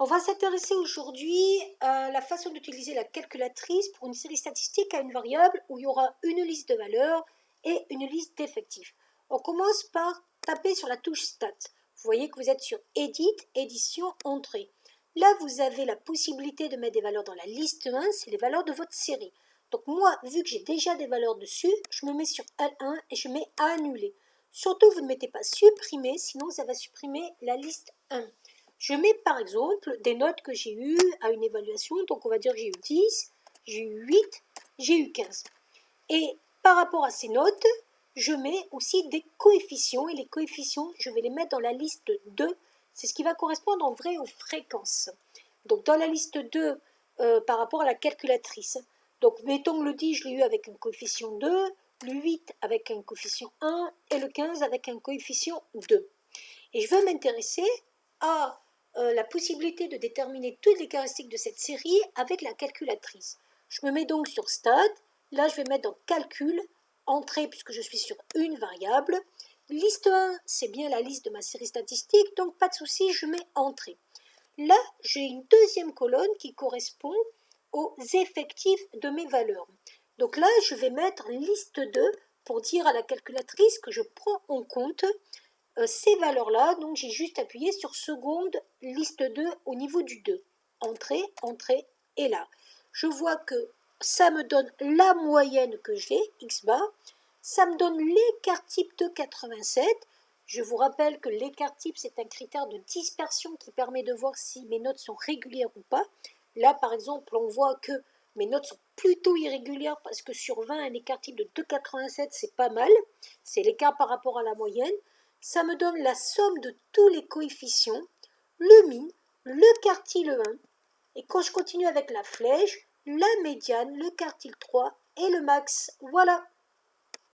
On va s'intéresser aujourd'hui à la façon d'utiliser la calculatrice pour une série statistique à une variable où il y aura une liste de valeurs et une liste d'effectifs. On commence par taper sur la touche Stat. Vous voyez que vous êtes sur Edit, Édition, Entrée. Là, vous avez la possibilité de mettre des valeurs dans la liste 1, c'est les valeurs de votre série. Donc moi, vu que j'ai déjà des valeurs dessus, je me mets sur L1 et je mets Annuler. Surtout, vous ne mettez pas Supprimer, sinon ça va supprimer la liste 1. Je mets par exemple des notes que j'ai eues à une évaluation, donc on va dire que j'ai eu 10, j'ai eu 8, j'ai eu 15. Et par rapport à ces notes, je mets aussi des coefficients, et les coefficients, je vais les mettre dans la liste 2, c'est ce qui va correspondre en vrai aux fréquences. Donc dans la liste 2, par rapport à la calculatrice. Donc mettons que le 10, je l'ai eu avec un coefficient 2, le 8 avec un coefficient 1, et le 15 avec un coefficient 2. Et je veux m'intéresser à la possibilité de déterminer toutes les caractéristiques de cette série avec la calculatrice. Je me mets donc sur Stat, là je vais mettre dans Calcul, Entrée puisque je suis sur une variable. Liste 1, c'est bien la liste de ma série statistique, donc pas de souci, je mets Entrée. Là, j'ai une deuxième colonne qui correspond aux effectifs de mes valeurs. Donc là, je vais mettre liste 2 pour dire à la calculatrice que je prends en compte ces valeurs-là, donc j'ai juste appuyé sur seconde liste 2 au niveau du 2. Entrée, entrée, et là. Je vois que ça me donne la moyenne que j'ai, x bar, ça me donne l'écart type de 87. Je vous rappelle que l'écart type, c'est un critère de dispersion qui permet de voir si mes notes sont régulières ou pas. Là, par exemple, on voit que mes notes sont plutôt irrégulières parce que sur 20, un écart type de 2,87, c'est pas mal. C'est l'écart par rapport à la moyenne. Ça me donne la somme de tous les coefficients, le min, le quartile 1, et quand je continue avec la flèche, la médiane, le quartile 3 et le max. Voilà.